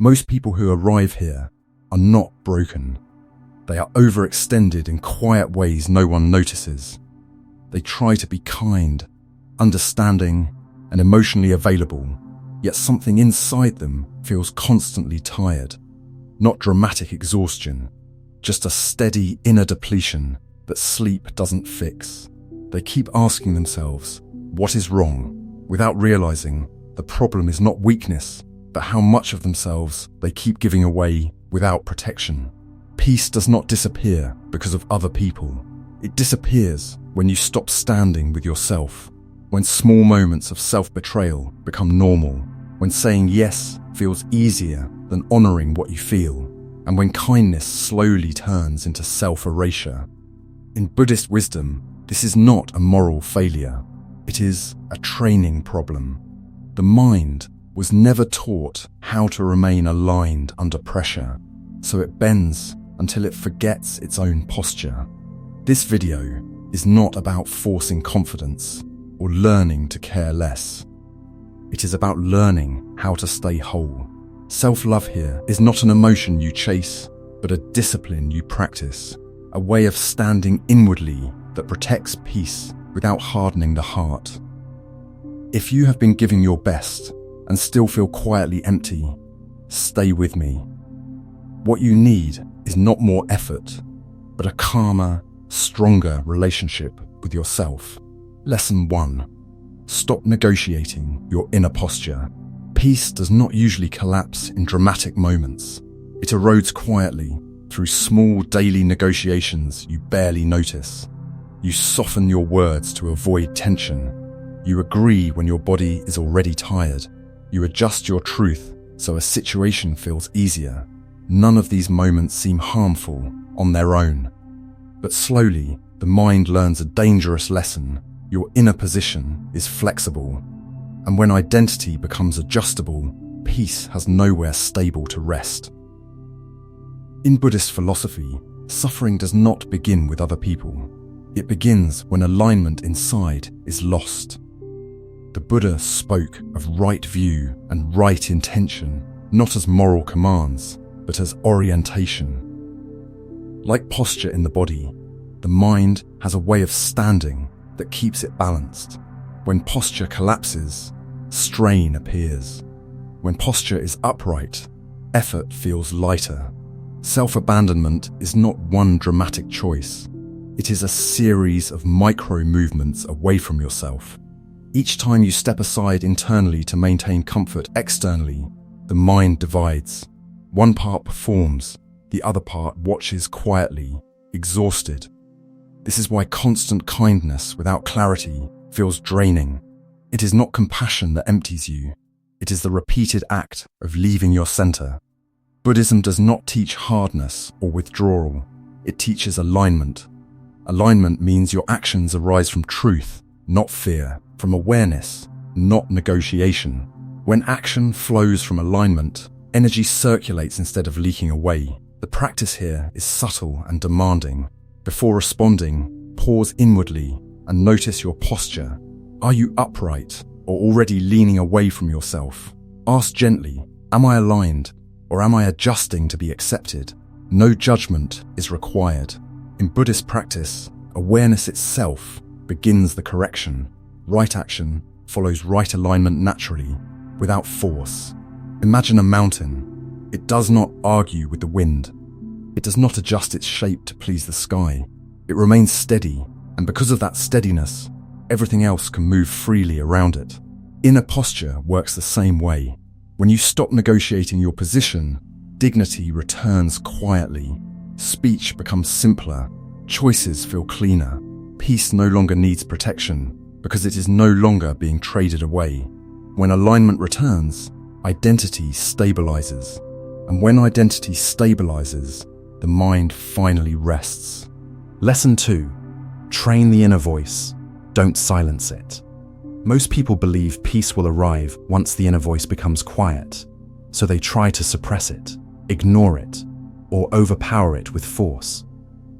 Most people who arrive here are not broken. They are overextended in quiet ways no one notices. They try to be kind, understanding, and emotionally available, yet something inside them feels constantly tired. Not dramatic exhaustion, just a steady inner depletion that sleep doesn't fix. They keep asking themselves, what is wrong? Without realizing the problem is not weakness, but how much of themselves they keep giving away without protection. Peace does not disappear because of other people. It disappears when you stop standing with yourself, when small moments of self-betrayal become normal, when saying yes feels easier than honoring what you feel, and when kindness slowly turns into self-erasure. In Buddhist wisdom, this is not a moral failure. It is a training problem. The mind was never taught how to remain aligned under pressure, so it bends until it forgets its own posture. This video is not about forcing confidence or learning to care less. It is about learning how to stay whole. Self-love here is not an emotion you chase, but a discipline you practice, a way of standing inwardly that protects peace without hardening the heart. If you have been giving your best and still feel quietly empty, stay with me. What you need is not more effort, but a calmer, stronger relationship with yourself. Lesson 1. Stop negotiating your inner posture. Peace does not usually collapse in dramatic moments. It erodes quietly through small daily negotiations you barely notice. You soften your words to avoid tension. You agree when your body is already tired. You adjust your truth so a situation feels easier. None of these moments seem harmful on their own. But slowly, the mind learns a dangerous lesson. Your inner position is flexible. And when identity becomes adjustable, peace has nowhere stable to rest. In Buddhist philosophy, suffering does not begin with other people. It begins when alignment inside is lost. The Buddha spoke of right view and right intention, not as moral commands, but as orientation. Like posture in the body, the mind has a way of standing that keeps it balanced. When posture collapses, strain appears. When posture is upright, effort feels lighter. Self-abandonment is not one dramatic choice. It is a series of micro-movements away from yourself. Each time you step aside internally to maintain comfort externally, the mind divides. One part performs, the other part watches quietly, exhausted. This is why constant kindness without clarity feels draining. It is not compassion that empties you. It is the repeated act of leaving your center. Buddhism does not teach hardness or withdrawal. It teaches alignment. Alignment means your actions arise from truth, not fear, from awareness, not negotiation. When action flows from alignment, energy circulates instead of leaking away. The practice here is subtle and demanding. Before responding, pause inwardly and notice your posture. Are you upright or already leaning away from yourself? Ask gently, am I aligned or am I adjusting to be accepted? No judgment is required. In Buddhist practice, awareness itself begins the correction. Right action follows right alignment naturally, without force. Imagine a mountain. It does not argue with the wind. It does not adjust its shape to please the sky. It remains steady, and because of that steadiness, everything else can move freely around it. Inner posture works the same way. When you stop negotiating your position, dignity returns quietly. Speech becomes simpler. Choices feel cleaner. Peace no longer needs protection because it is no longer being traded away. When alignment returns, identity stabilizes. And when identity stabilizes, the mind finally rests. Lesson 2. Train the inner voice. Don't silence it. Most people believe peace will arrive once the inner voice becomes quiet, so they try to suppress it, ignore it, or overpower it with force.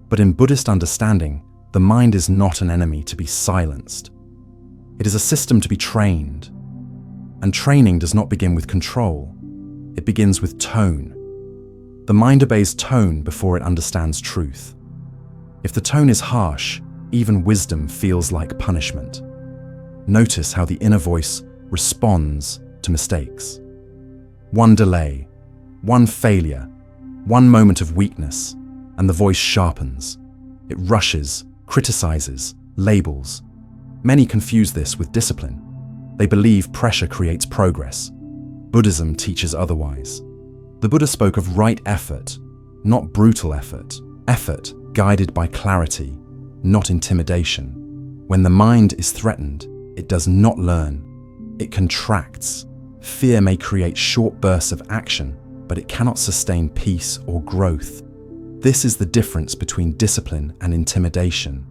But in Buddhist understanding, the mind is not an enemy to be silenced. It is a system to be trained. And training does not begin with control. It begins with tone. The mind obeys tone before it understands truth. If the tone is harsh, even wisdom feels like punishment. Notice how the inner voice responds to mistakes. One delay, one failure, one moment of weakness, and the voice sharpens. It rushes, criticizes, labels. Many confuse this with discipline. They believe pressure creates progress. Buddhism teaches otherwise. The Buddha spoke of right effort, not brutal effort. Effort guided by clarity, not intimidation. When the mind is threatened, it does not learn. It contracts. Fear may create short bursts of action, but it cannot sustain peace or growth. This is the difference between discipline and intimidation.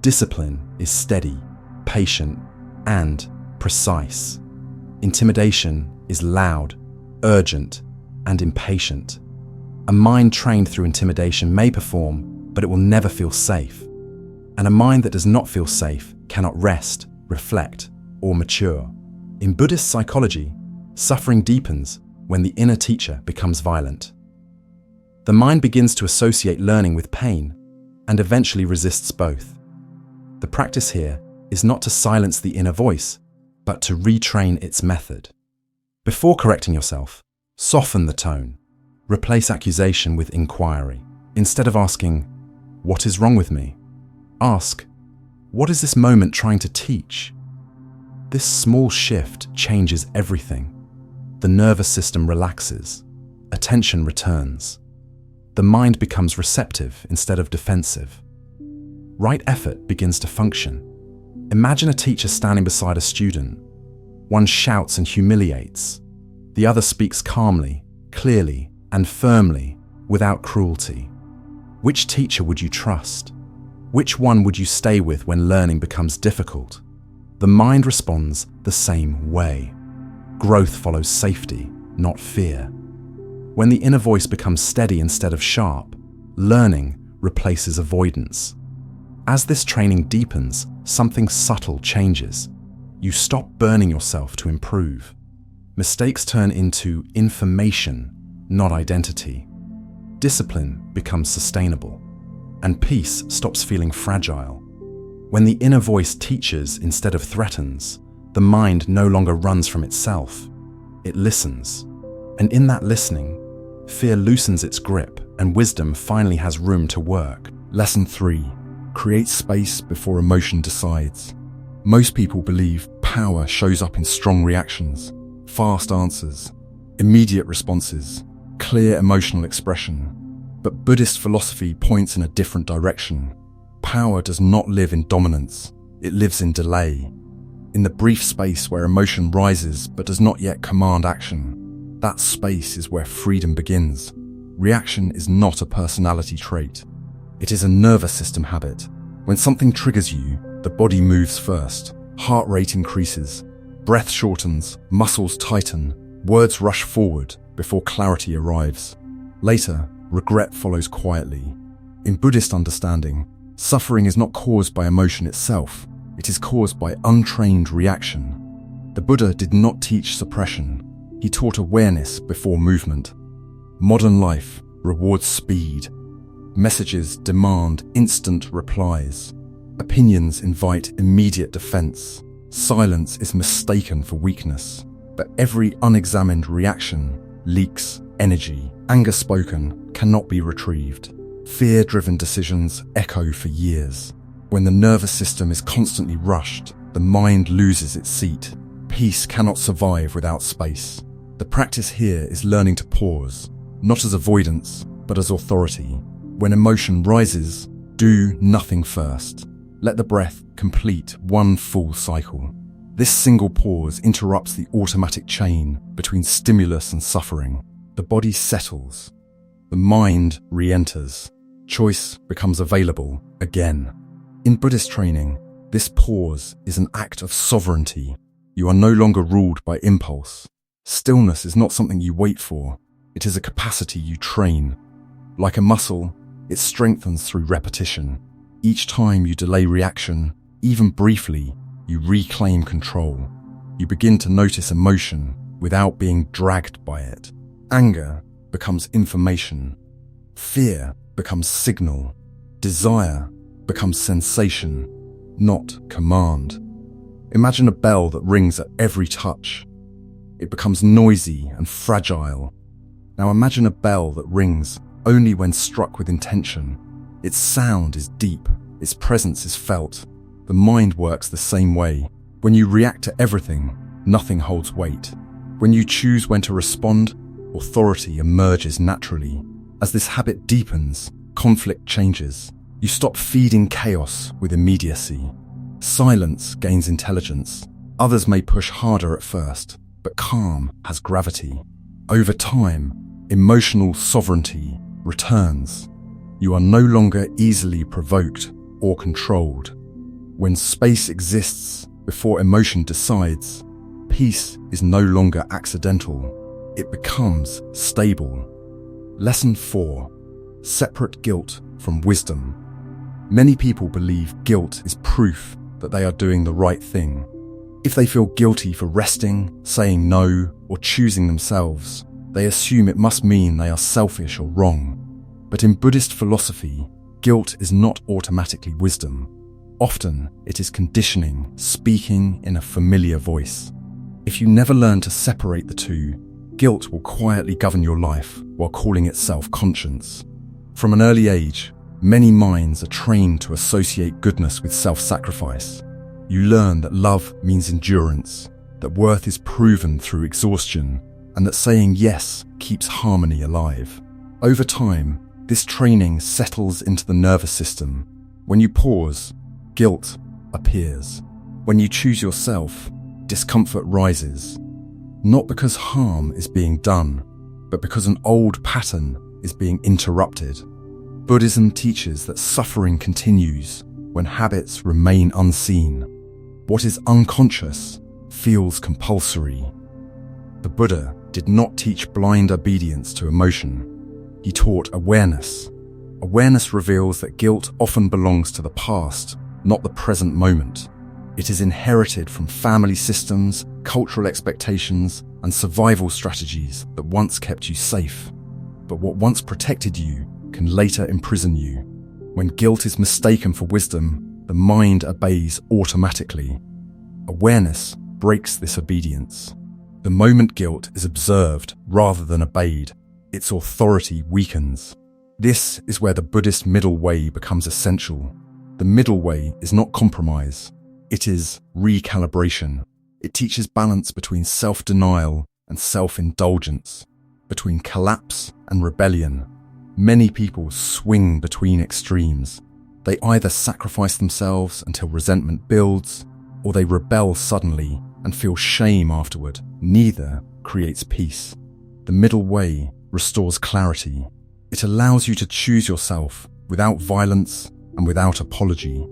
Discipline is steady, patient, and precise. Intimidation is loud, urgent, and impatient. A mind trained through intimidation may perform, but it will never feel safe. And a mind that does not feel safe cannot rest, reflect, or mature. In Buddhist psychology, suffering deepens when the inner teacher becomes violent. The mind begins to associate learning with pain and eventually resists both. The practice here is not to silence the inner voice, but to retrain its method. Before correcting yourself, soften the tone. Replace accusation with inquiry. Instead of asking, "What is wrong with me?" ask, "What is this moment trying to teach?" This small shift changes everything. The nervous system relaxes. Attention returns. The mind becomes receptive instead of defensive. Right effort begins to function. Imagine a teacher standing beside a student. One shouts and humiliates. The other speaks calmly, clearly, and firmly, without cruelty. Which teacher would you trust? Which one would you stay with when learning becomes difficult? The mind responds the same way. Growth follows safety, not fear. When the inner voice becomes steady instead of sharp, learning replaces avoidance. As this training deepens, something subtle changes. You stop burning yourself to improve. Mistakes turn into information, not identity. Discipline becomes sustainable, and peace stops feeling fragile. When the inner voice teaches instead of threatens, the mind no longer runs from itself. It listens. And in that listening, fear loosens its grip and wisdom finally has room to work. Lesson 3. Create space before emotion decides. Most people believe power shows up in strong reactions, fast answers, immediate responses, clear emotional expression. But Buddhist philosophy points in a different direction. Power does not live in dominance, it lives in delay. In the brief space where emotion rises but does not yet command action, that space is where freedom begins. Reaction is not a personality trait. It is a nervous system habit. When something triggers you, the body moves first. Heart rate increases, breath shortens, muscles tighten, words rush forward before clarity arrives. Later, regret follows quietly. In Buddhist understanding, suffering is not caused by emotion itself. It is caused by untrained reaction. The Buddha did not teach suppression. He taught awareness before movement. Modern life rewards speed. Messages demand instant replies. Opinions invite immediate defense. Silence is mistaken for weakness. But every unexamined reaction leaks energy. Anger spoken cannot be retrieved. Fear-driven decisions echo for years. When the nervous system is constantly rushed, the mind loses its seat. Peace cannot survive without space. The practice here is learning to pause, not as avoidance, but as authority. When emotion rises, do nothing first. Let the breath complete one full cycle. This single pause interrupts the automatic chain between stimulus and suffering. The body settles. The mind re-enters. Choice becomes available again. In Buddhist training, this pause is an act of sovereignty. You are no longer ruled by impulse. Stillness is not something you wait for. It is a capacity you train. Like a muscle, it strengthens through repetition. Each time you delay reaction, even briefly, you reclaim control. You begin to notice emotion without being dragged by it. Anger becomes information. Fear becomes signal. Desire becomes sensation, not command. Imagine a bell that rings at every touch. It becomes noisy and fragile. Now imagine a bell that rings only when struck with intention. Its sound is deep, its presence is felt. The mind works the same way. When you react to everything, nothing holds weight. When you choose when to respond, authority emerges naturally. As this habit deepens, conflict changes. You stop feeding chaos with immediacy. Silence gains intelligence. Others may push harder at first, but calm has gravity. Over time, emotional sovereignty returns. You are no longer easily provoked or controlled. When space exists before emotion decides, peace is no longer accidental. It becomes stable. Lesson 4. Separate guilt from wisdom. Many people believe guilt is proof that they are doing the right thing. If they feel guilty for resting, saying no, or choosing themselves, they assume it must mean they are selfish or wrong. But in Buddhist philosophy, guilt is not automatically wisdom. Often, it is conditioning, speaking in a familiar voice. If you never learn to separate the two, guilt will quietly govern your life while calling itself conscience. From an early age, many minds are trained to associate goodness with self-sacrifice. You learn that love means endurance, that worth is proven through exhaustion, and that saying yes keeps harmony alive. Over time, this training settles into the nervous system. When you pause, guilt appears. When you choose yourself, discomfort rises. Not because harm is being done, but because an old pattern is being interrupted. Buddhism teaches that suffering continues when habits remain unseen. What is unconscious feels compulsory. The Buddha did not teach blind obedience to emotion. He taught awareness. Awareness reveals that guilt often belongs to the past, not the present moment. It is inherited from family systems, cultural expectations, and survival strategies that once kept you safe. But what once protected you can later imprison you. When guilt is mistaken for wisdom, the mind obeys automatically. Awareness breaks this obedience. The moment guilt is observed rather than obeyed, its authority weakens. This is where the Buddhist middle way becomes essential. The middle way is not compromise. It is recalibration. It teaches balance between self-denial and self-indulgence, between collapse and rebellion. Many people swing between extremes. They either sacrifice themselves until resentment builds, or they rebel suddenly and feel shame afterward. Neither creates peace. The middle way restores clarity. It allows you to choose yourself without violence and without apology.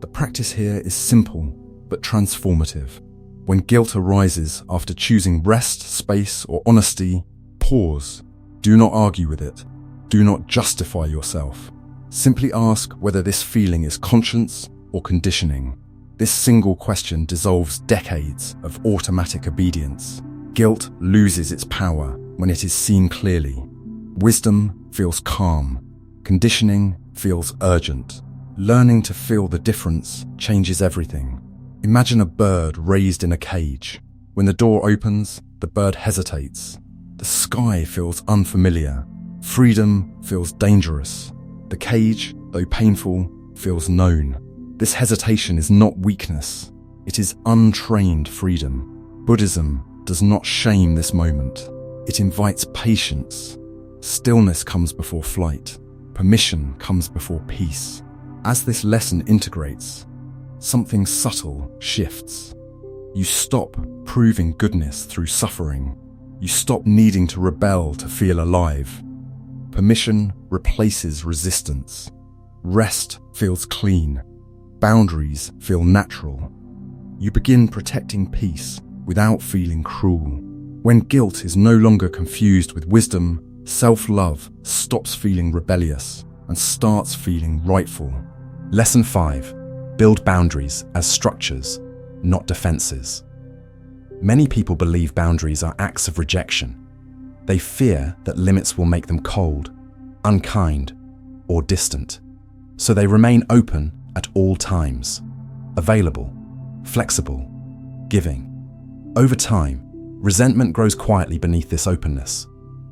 The practice here is simple but transformative. When guilt arises after choosing rest, space, or honesty, pause. Do not argue with it. Do not justify yourself. Simply ask whether this feeling is conscience or conditioning. This single question dissolves decades of automatic obedience. Guilt loses its power when it is seen clearly. Wisdom feels calm. Conditioning feels urgent. Learning to feel the difference changes everything. Imagine a bird raised in a cage. When the door opens, the bird hesitates. The sky feels unfamiliar. Freedom feels dangerous. The cage, though painful, feels known. This hesitation is not weakness. It is untrained freedom. Buddhism does not shame this moment. It invites patience. Stillness comes before flight. Permission comes before peace. As this lesson integrates, something subtle shifts. You stop proving goodness through suffering. You stop needing to rebel to feel alive. Permission replaces resistance. Rest feels clean. Boundaries feel natural. You begin protecting peace without feeling cruel. When guilt is no longer confused with wisdom, self-love stops feeling rebellious and starts feeling rightful. Lesson 5. Build boundaries as structures, not defenses. Many people believe boundaries are acts of rejection. They fear that limits will make them cold, unkind, or distant. So they remain open at all times, available, flexible, giving. Over time, resentment grows quietly beneath this openness.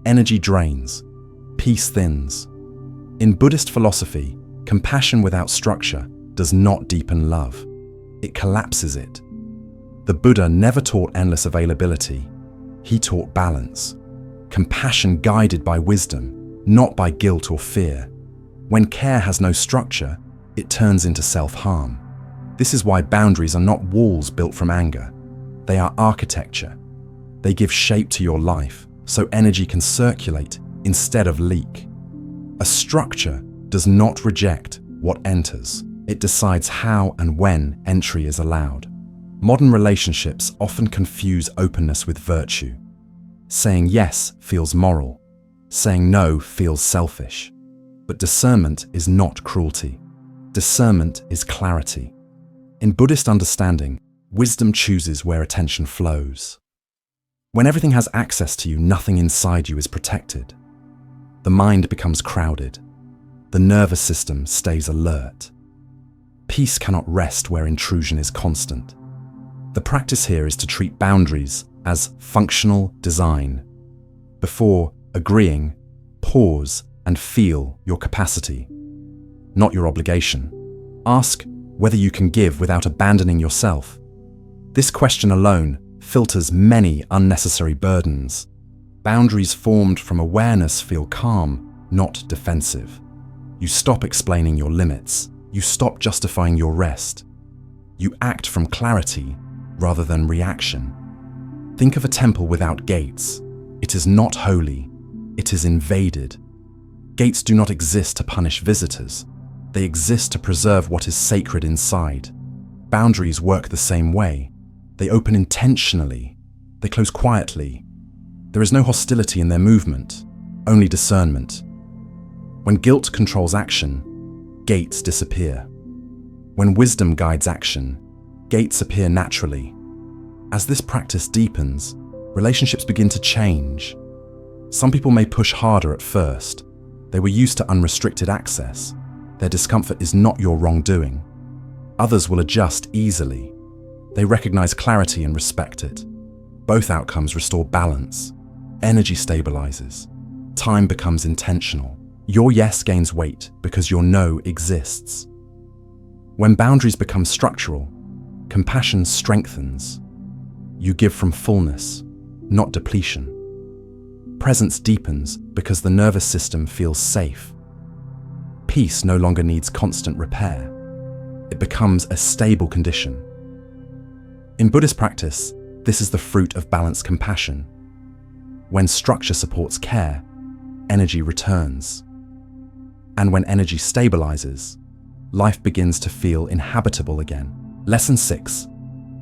Energy drains, peace thins. In Buddhist philosophy, compassion without structure does not deepen love. It collapses it. The Buddha never taught endless availability. He taught balance. Compassion guided by wisdom, not by guilt or fear. When care has no structure, it turns into self-harm. This is why boundaries are not walls built from anger. They are architecture. They give shape to your life, so energy can circulate instead of leak. A structure does not reject what enters. It decides how and when entry is allowed. Modern relationships often confuse openness with virtue. Saying yes feels moral. Saying no feels selfish. But discernment is not cruelty. Discernment is clarity. In Buddhist understanding, wisdom chooses where attention flows. When everything has access to you, nothing inside you is protected. The mind becomes crowded. The nervous system stays alert. Peace cannot rest where intrusion is constant. The practice here is to treat boundaries as functional design. Before agreeing, pause and feel your capacity, not your obligation. Ask whether you can give without abandoning yourself. This question alone filters many unnecessary burdens. Boundaries formed from awareness feel calm, not defensive. You stop explaining your limits. You stop justifying your rest. You act from clarity rather than reaction. Think of a temple without gates. It is not holy. It is invaded. Gates do not exist to punish visitors. They exist to preserve what is sacred inside. Boundaries work the same way. They open intentionally. They close quietly. There is no hostility in their movement, only discernment. When guilt controls action, gates disappear. When wisdom guides action, gates appear naturally. As this practice deepens, relationships begin to change. Some people may push harder at first. They were used to unrestricted access. Their discomfort is not your wrongdoing. Others will adjust easily. They recognize clarity and respect it. Both outcomes restore balance. Energy stabilizes. Time becomes intentional. Your yes gains weight because your no exists. When boundaries become structural, compassion strengthens. You give from fullness, not depletion. Presence deepens because the nervous system feels safe. Peace no longer needs constant repair. It becomes a stable condition. In Buddhist practice, this is the fruit of balanced compassion. When structure supports care, energy returns. And when energy stabilizes, life begins to feel inhabitable again. Lesson 6.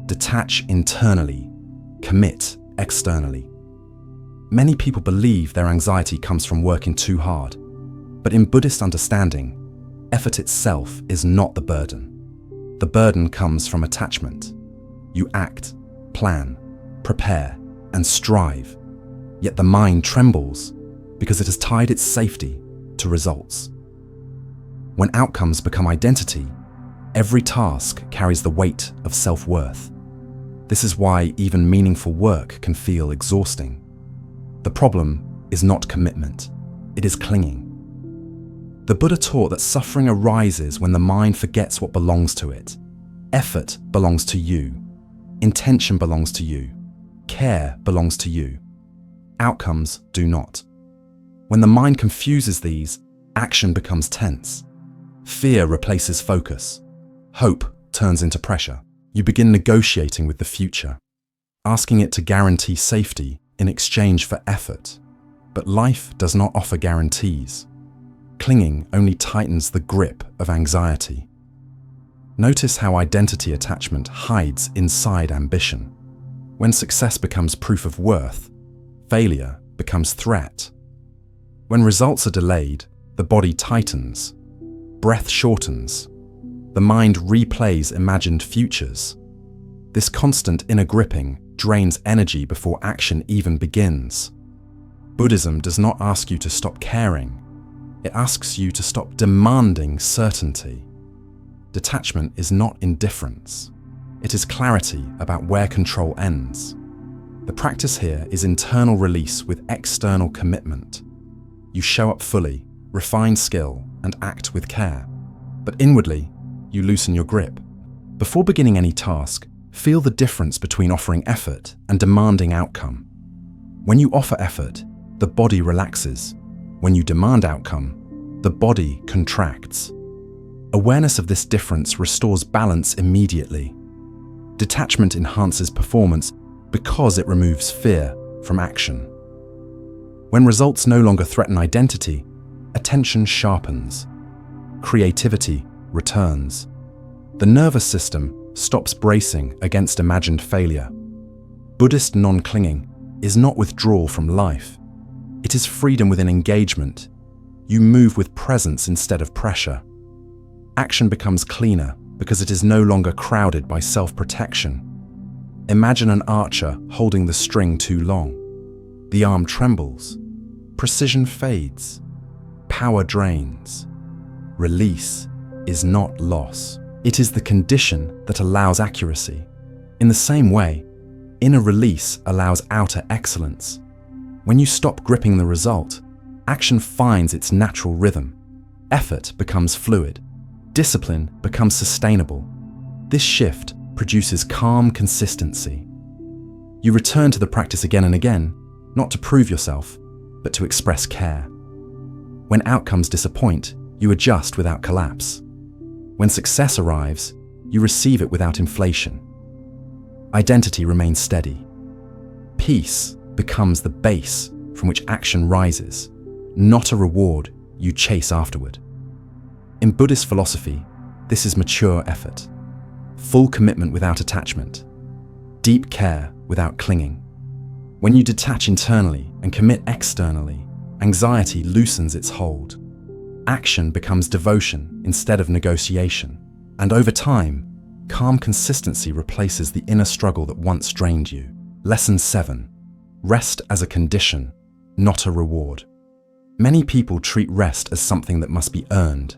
Detach internally, commit externally. Many people believe their anxiety comes from working too hard, but in Buddhist understanding, effort itself is not the burden. The burden comes from attachment. You act, plan, prepare, and strive, yet the mind trembles because it has tied its safety to results. When outcomes become identity, every task carries the weight of self-worth. This is why even meaningful work can feel exhausting. The problem is not commitment, it is clinging. The Buddha taught that suffering arises when the mind forgets what belongs to it. Effort belongs to you. Intention belongs to you. Care belongs to you. Outcomes do not. When the mind confuses these, action becomes tense. Fear replaces focus. Hope turns into pressure. You begin negotiating with the future, asking it to guarantee safety in exchange for effort. But life does not offer guarantees. Clinging only tightens the grip of anxiety. Notice how identity attachment hides inside ambition. When success becomes proof of worth, failure becomes threat. When results are delayed, the body tightens, breath shortens, the mind replays imagined futures. This constant inner gripping drains energy before action even begins. Buddhism does not ask you to stop caring. It asks you to stop demanding certainty. Detachment is not indifference. It is clarity about where control ends. The practice here is internal release with external commitment. You show up fully, refine skill, and act with care. But inwardly, you loosen your grip. Before beginning any task, feel the difference between offering effort and demanding outcome. When you offer effort, the body relaxes. When you demand outcome, the body contracts. Awareness of this difference restores balance immediately. Detachment enhances performance because it removes fear from action. When results no longer threaten identity, attention sharpens. Creativity returns. The nervous system stops bracing against imagined failure. Buddhist non-clinging is not withdrawal from life. It is freedom within engagement. You move with presence instead of pressure. Action becomes cleaner because it is no longer crowded by self-protection. Imagine an archer holding the string too long. The arm trembles. Precision fades. Power drains. Release is not loss. It is the condition that allows accuracy. In the same way, inner release allows outer excellence. When you stop gripping the result, action finds its natural rhythm. Effort becomes fluid. Discipline becomes sustainable. This shift produces calm consistency. You return to the practice again and again, not to prove yourself, but to express care. When outcomes disappoint, you adjust without collapse. When success arrives, you receive it without inflation. Identity remains steady. Peace becomes the base from which action rises, not a reward you chase afterward. In Buddhist philosophy, this is mature effort, full commitment without attachment, deep care without clinging. When you detach internally and commit externally, anxiety loosens its hold. Action becomes devotion instead of negotiation, and over time, calm consistency replaces the inner struggle that once drained you. Lesson 7. Rest as a condition, not a reward. Many people treat rest as something that must be earned.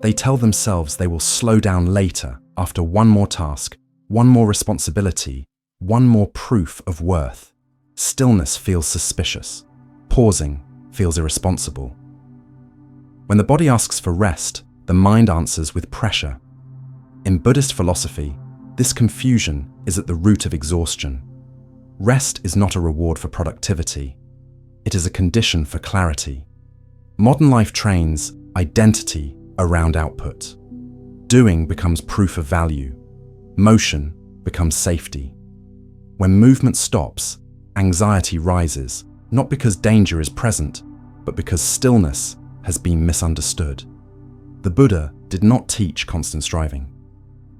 They tell themselves they will slow down later after one more task, one more responsibility, one more proof of worth. Stillness feels suspicious. Pausing feels irresponsible. When the body asks for rest, the mind answers with pressure. In Buddhist philosophy, this confusion is at the root of exhaustion. Rest is not a reward for productivity. It is a condition for clarity. Modern life trains identity around output. Doing becomes proof of value. Motion becomes safety. When movement stops, anxiety rises, not because danger is present, but because stillness has been misunderstood. The Buddha did not teach constant striving.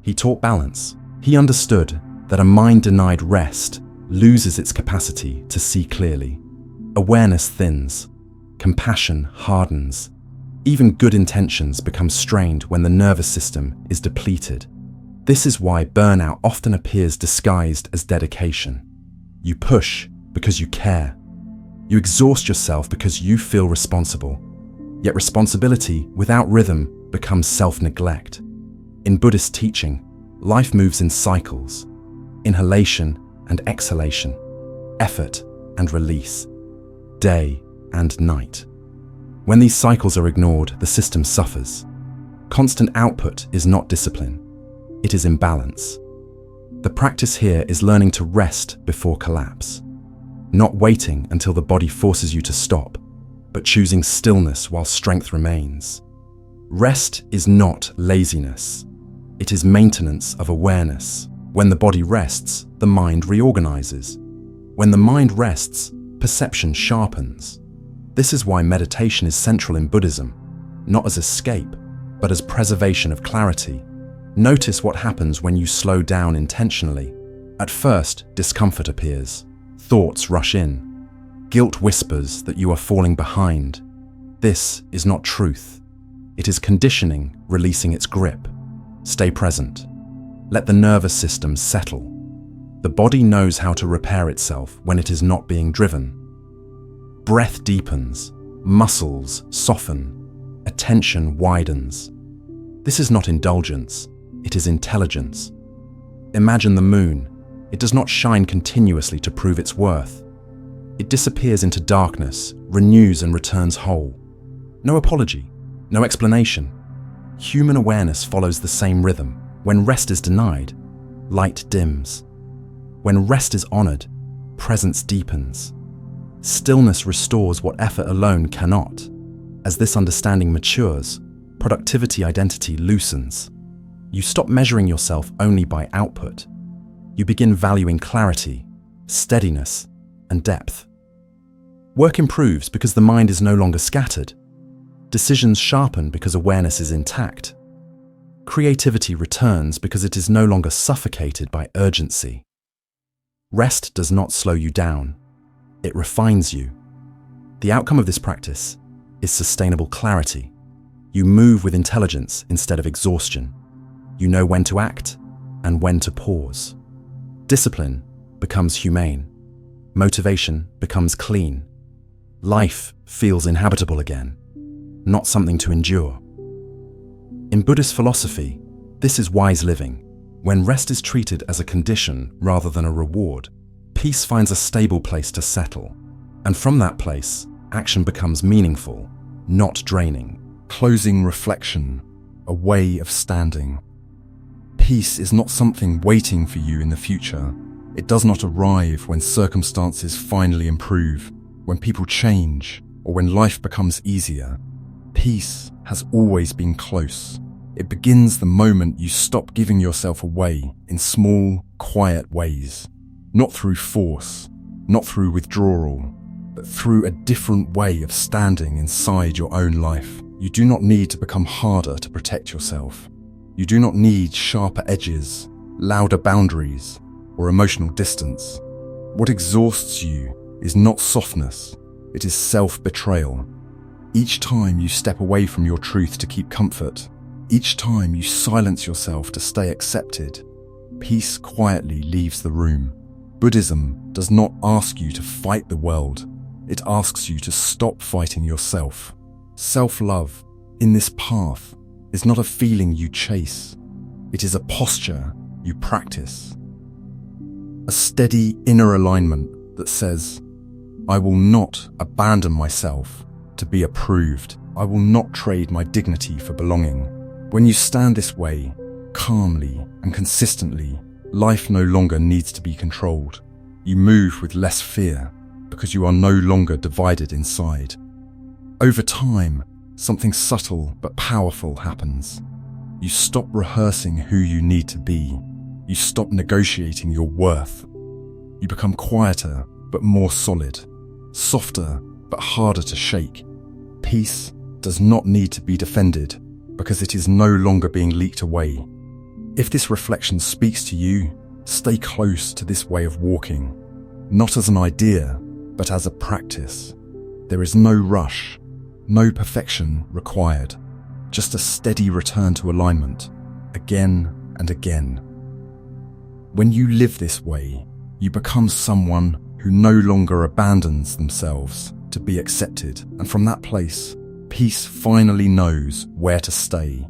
He taught balance. He understood that a mind denied rest loses its capacity to see clearly. Awareness thins. Compassion hardens. Even good intentions become strained when the nervous system is depleted. This is why burnout often appears disguised as dedication. You push because you care. You exhaust yourself because you feel responsible. Yet responsibility without rhythm becomes self-neglect. In Buddhist teaching, life moves in cycles: inhalation and exhalation, effort and release, day and night. When these cycles are ignored, the system suffers. Constant output is not discipline. It is imbalance. The practice here is learning to rest before collapse, not waiting until the body forces you to stop, but choosing stillness while strength remains. Rest is not laziness. It is maintenance of awareness. When the body rests, the mind reorganizes. When the mind rests, perception sharpens. This is why meditation is central in Buddhism, not as escape, but as preservation of clarity. Notice what happens when you slow down intentionally. At first, discomfort appears. Thoughts rush in. Guilt whispers that you are falling behind. This is not truth. It is conditioning releasing its grip. Stay present. Let the nervous system settle. The body knows how to repair itself when it is not being driven. Breath deepens, muscles soften, attention widens. This is not indulgence, it is intelligence. Imagine the moon. It does not shine continuously to prove its worth. It disappears into darkness, renews and returns whole. No apology, no explanation. Human awareness follows the same rhythm. When rest is denied, light dims. When rest is honored, presence deepens. Stillness restores what effort alone cannot. As this understanding matures, productivity identity loosens. You stop measuring yourself only by output. You begin valuing clarity, steadiness, and depth. Work improves because the mind is no longer scattered. Decisions sharpen because awareness is intact. Creativity returns because it is no longer suffocated by urgency. Rest does not slow you down. It refines you. The outcome of this practice is sustainable clarity. You move with intelligence instead of exhaustion. You know when to act and when to pause. Discipline becomes humane. Motivation becomes clean. Life feels inhabitable again, not something to endure. In Buddhist philosophy, this is wise living. When rest is treated as a condition rather than a reward, peace finds a stable place to settle. And from that place, action becomes meaningful, not draining. Closing reflection, a way of standing. Peace is not something waiting for you in the future. It does not arrive when circumstances finally improve, when people change, or when life becomes easier. Peace has always been close. It begins the moment you stop giving yourself away in small, quiet ways. Not through force, not through withdrawal, but through a different way of standing inside your own life. You do not need to become harder to protect yourself. You do not need sharper edges, louder boundaries, or emotional distance. What exhausts you is not softness, it is self-betrayal. Each time you step away from your truth to keep comfort, each time you silence yourself to stay accepted, peace quietly leaves the room. Buddhism does not ask you to fight the world, it asks you to stop fighting yourself. Self-love, in this path, is not a feeling you chase. It is a posture you practice. A steady inner alignment that says, I will not abandon myself to be approved. I will not trade my dignity for belonging. When you stand this way, calmly and consistently, life no longer needs to be controlled. You move with less fear because you are no longer divided inside. Over time, something subtle but powerful happens. You stop rehearsing who you need to be. You stop negotiating your worth. You become quieter but more solid, softer but harder to shake. Peace does not need to be defended because it is no longer being leaked away. If this reflection speaks to you, stay close to this way of walking, not as an idea, but as a practice. There is no rush, no perfection required, just a steady return to alignment, again and again. When you live this way, you become someone who no longer abandons themselves to be accepted, and from that place, peace finally knows where to stay.